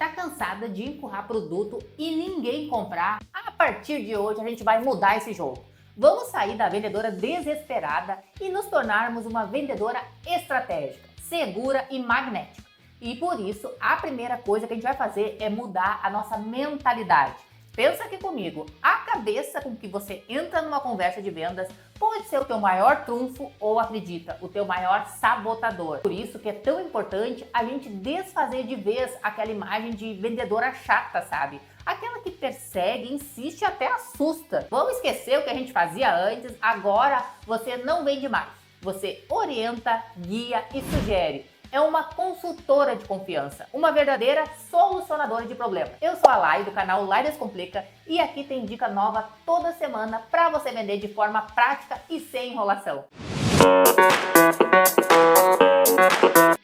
Tá cansada de empurrar produto e ninguém comprar? A partir de hoje a gente vai mudar esse jogo. Vamos sair da vendedora desesperada e nos tornarmos uma vendedora estratégica, segura e magnética. E por isso, a primeira coisa que a gente vai fazer é mudar a nossa mentalidade. Pensa aqui comigo, a cabeça com que você entra numa conversa de vendas pode ser o teu maior trunfo ou, acredita, o teu maior sabotador. Por isso que é tão importante a gente desfazer de vez aquela imagem de vendedora chata, sabe? Aquela que persegue, insiste e até assusta. Vamos esquecer o que a gente fazia antes, agora você não vende mais. Você orienta, guia e sugere. É uma consultora de confiança, uma verdadeira solucionadora de problemas. Eu sou a Lai, do canal Lai Descomplica, e aqui tem dica nova toda semana para você vender de forma prática e sem enrolação.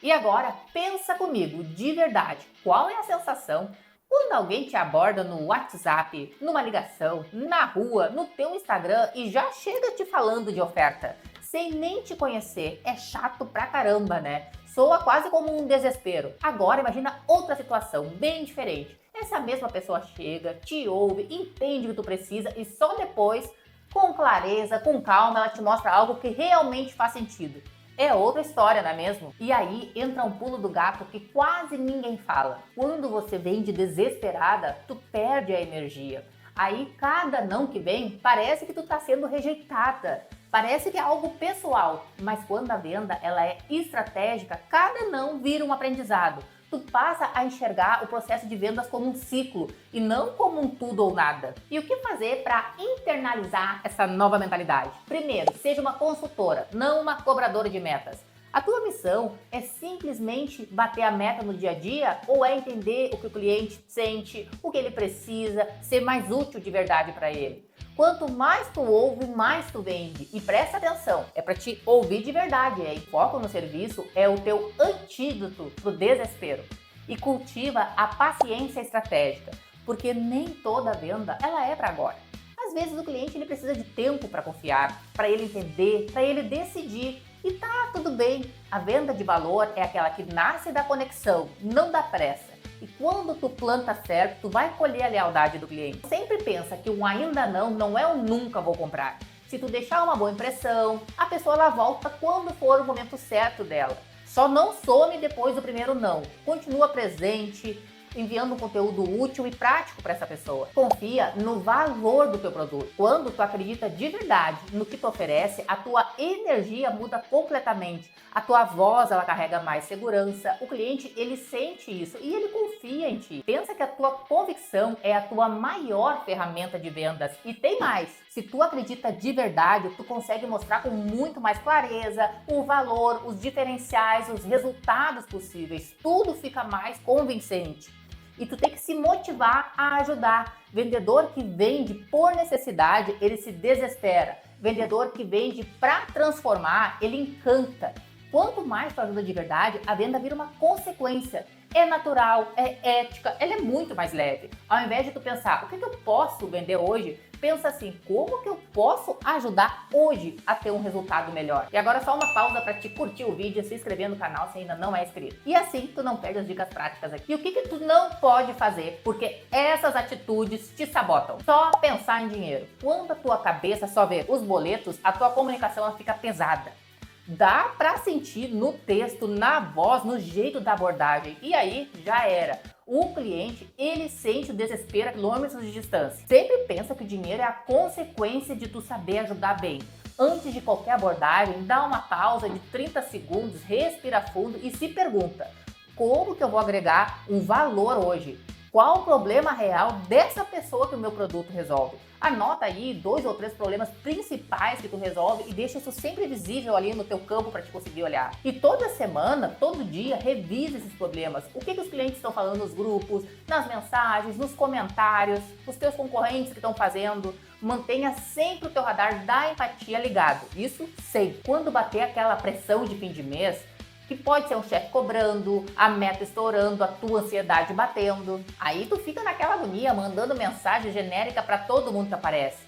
E agora, pensa comigo, de verdade, qual é a sensação quando alguém te aborda no WhatsApp, numa ligação, na rua, no teu Instagram e já chega te falando de oferta, sem nem te conhecer? É chato pra caramba, né? Soa quase como um desespero. Agora imagina outra situação, bem diferente. Essa mesma pessoa chega, te ouve, entende o que tu precisa e só depois, com clareza, com calma, ela te mostra algo que realmente faz sentido. É outra história, não é mesmo? E aí entra um pulo do gato que quase ninguém fala. Quando você vende desesperada, tu perde a energia. Aí cada não que vem, parece que tu tá sendo rejeitada. Parece que é algo pessoal, mas quando a venda ela é estratégica, cada não vira um aprendizado. Tu passa a enxergar o processo de vendas como um ciclo e não como um tudo ou nada. E o que fazer para internalizar essa nova mentalidade? Primeiro, seja uma consultora, não uma cobradora de metas. A tua missão é simplesmente bater a meta no dia a dia ou é entender o que o cliente sente, o que ele precisa, ser mais útil de verdade para ele? Quanto mais tu ouve, mais tu vende. E presta atenção, é para te ouvir de verdade, hein? Foco no serviço é o teu antídoto pro desespero. E cultiva a paciência estratégica, porque nem toda venda ela é para agora. Às vezes o cliente ele precisa de tempo para confiar, para ele entender, para ele decidir. E tá tudo bem. A venda de valor é aquela que nasce da conexão, não da pressa. E quando tu planta certo, tu vai colher a lealdade do cliente. Sempre pensa que um ainda não é um nunca vou comprar. Se tu deixar uma boa impressão, a pessoa ela volta quando for o momento certo dela. Só não some depois do primeiro não. Continua presente, enviando um conteúdo útil e prático para essa pessoa. Confia no valor do teu produto. Quando tu acredita de verdade no que tu oferece, a tua energia muda completamente. A tua voz, ela carrega mais segurança. O cliente, ele sente isso e ele confia em ti. Pensa que a tua convicção é a tua maior ferramenta de vendas. E tem mais. Se tu acredita de verdade, tu consegue mostrar com muito mais clareza o valor, os diferenciais, os resultados possíveis. Tudo fica mais convincente. E tu tem que se motivar a ajudar. Vendedor que vende por necessidade, ele se desespera. Vendedor que vende para transformar, ele encanta. Quanto mais tu ajuda de verdade, a venda vira uma consequência. É natural, é ética, ela é muito mais leve. Ao invés de tu pensar, o que eu posso vender hoje? Pensa assim, como que eu posso ajudar hoje a ter um resultado melhor? E agora só uma pausa para te curtir o vídeo e se inscrever no canal se ainda não é inscrito. E assim tu não perde as dicas práticas aqui. E o que tu não pode fazer? Porque essas atitudes te sabotam. Só pensar em dinheiro. Quando a tua cabeça só vê os boletos, a tua comunicação ela fica pesada. Dá para sentir no texto, na voz, no jeito da abordagem. E aí já era. O cliente, ele sente o desespero a quilômetros de distância. Sempre pensa que o dinheiro é a consequência de tu saber ajudar bem. Antes de qualquer abordagem, dá uma pausa de 30 segundos, respira fundo e se pergunta: como que eu vou agregar um valor hoje? Qual o problema real dessa pessoa que o meu produto resolve? Anota aí 2 ou 3 problemas principais que tu resolve e deixa isso sempre visível ali no teu campo para te conseguir olhar. E toda semana, todo dia, revisa esses problemas. O que os clientes estão falando nos grupos, nas mensagens, nos comentários, os teus concorrentes que estão fazendo. Mantenha sempre o teu radar da empatia ligado. Isso sempre. Quando bater aquela pressão de fim de mês, que pode ser um chefe cobrando, a meta estourando, a tua ansiedade batendo. Aí tu fica naquela agonia, mandando mensagem genérica para todo mundo que aparece.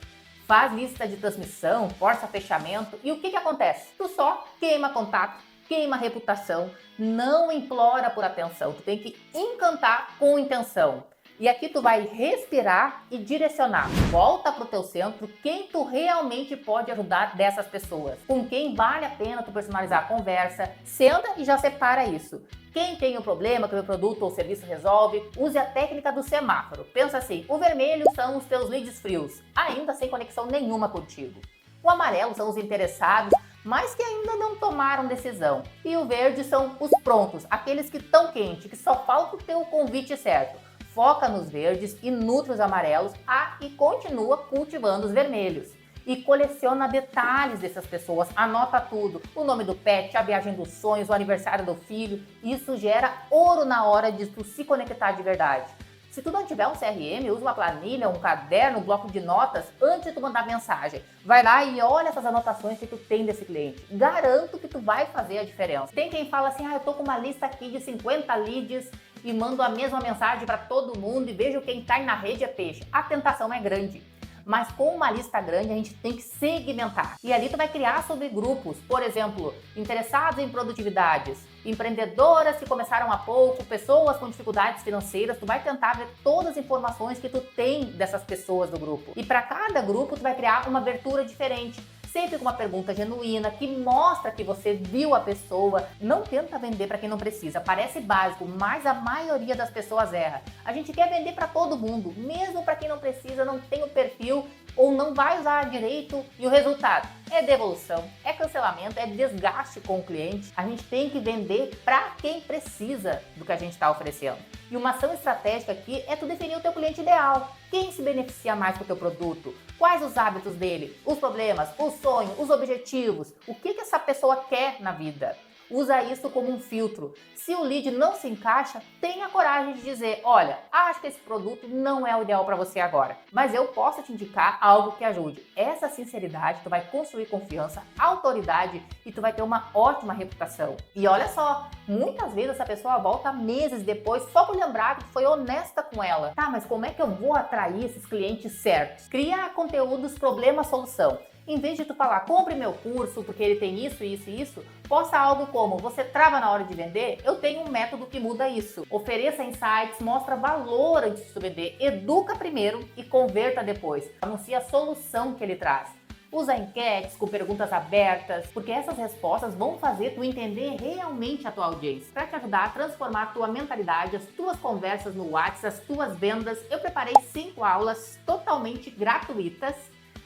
Faz lista de transmissão, força fechamento e o que acontece? Tu só queima contato, queima a reputação, não implora por atenção, tu tem que encantar com intenção. E aqui tu vai respirar e direcionar. Volta pro teu centro quem tu realmente pode ajudar dessas pessoas. Com quem vale a pena tu personalizar a conversa. Senta e já separa isso. Quem tem um problema que o meu produto ou serviço resolve, use a técnica do semáforo. Pensa assim, o vermelho são os teus leads frios, ainda sem conexão nenhuma contigo. O amarelo são os interessados, mas que ainda não tomaram decisão. E o verde são os prontos, aqueles que estão quentes, que só falta o teu convite certo. Foca nos verdes e nutre os amarelos e continua cultivando os vermelhos. E coleciona detalhes dessas pessoas, anota tudo, o nome do pet, a viagem dos sonhos, o aniversário do filho. Isso gera ouro na hora de tu se conectar de verdade. Se tu não tiver um CRM, usa uma planilha, um caderno, um bloco de notas antes de tu mandar mensagem. Vai lá e olha essas anotações que tu tem desse cliente. Garanto que tu vai fazer a diferença. Tem quem fala assim, eu tô com uma lista aqui de 50 leads e mando a mesma mensagem para todo mundo e vejo quem tá na rede é peixe. A tentação é grande. Mas com uma lista grande a gente tem que segmentar. E ali tu vai criar subgrupos, por exemplo, interessados em produtividades, empreendedoras que começaram há pouco, pessoas com dificuldades financeiras. Tu vai tentar ver todas as informações que tu tem dessas pessoas do grupo. E para cada grupo tu vai criar uma abertura diferente. Sempre com uma pergunta genuína, que mostra que você viu a pessoa. Não tenta vender para quem não precisa. Parece básico, mas a maioria das pessoas erra. A gente quer vender para todo mundo, mesmo para quem não precisa, não tem o perfil ou não vai usar direito. E o resultado é devolução, é cancelamento, é desgaste com o cliente. A gente tem que vender para quem precisa do que a gente está oferecendo. E uma ação estratégica aqui é tu definir o teu cliente ideal. Quem se beneficia mais com o teu produto? Quais os hábitos dele? Os problemas, os sonhos, os objetivos? O que essa pessoa quer na vida? Usa isso como um filtro. Se o lead não se encaixa, tenha coragem de dizer, olha, acho que esse produto não é o ideal para você agora, mas eu posso te indicar algo que ajude. Essa sinceridade, tu vai construir confiança, autoridade e tu vai ter uma ótima reputação. E olha só, muitas vezes essa pessoa volta meses depois só por lembrar que tu foi honesta com ela. Tá, mas como é que eu vou atrair esses clientes certos? Cria conteúdos problema-solução. Em vez de tu falar, compre meu curso porque ele tem isso, isso e isso, posta algo como, você trava na hora de vender? Eu tenho um método que muda isso. Ofereça insights, mostra valor antes de tu vender, educa primeiro e converta depois. Anuncia a solução que ele traz. Usa enquetes com perguntas abertas, porque essas respostas vão fazer tu entender realmente a tua audiência. Para te ajudar a transformar a tua mentalidade, as tuas conversas no WhatsApp, as tuas vendas, eu preparei 5 aulas totalmente gratuitas.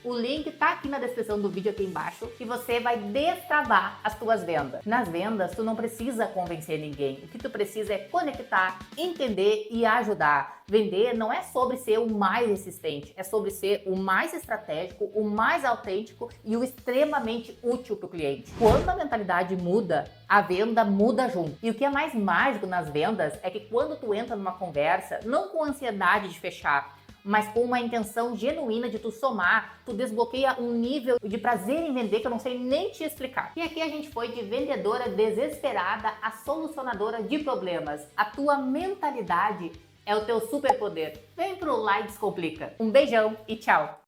O link tá aqui na descrição do vídeo aqui embaixo e você vai destravar as tuas vendas. Nas vendas, tu não precisa convencer ninguém. O que tu precisa é conectar, entender e ajudar. Vender não é sobre ser o mais resistente, é sobre ser o mais estratégico, o mais autêntico e o extremamente útil para o cliente. Quando a mentalidade muda, a venda muda junto. E o que é mais mágico nas vendas é que quando tu entra numa conversa, não com ansiedade de fechar, mas com uma intenção genuína de tu somar, tu desbloqueia um nível de prazer em vender que eu não sei nem te explicar. E aqui a gente foi de vendedora desesperada a solucionadora de problemas. A tua mentalidade é o teu superpoder. Vem pro Lá e Descomplica. Um beijão e tchau!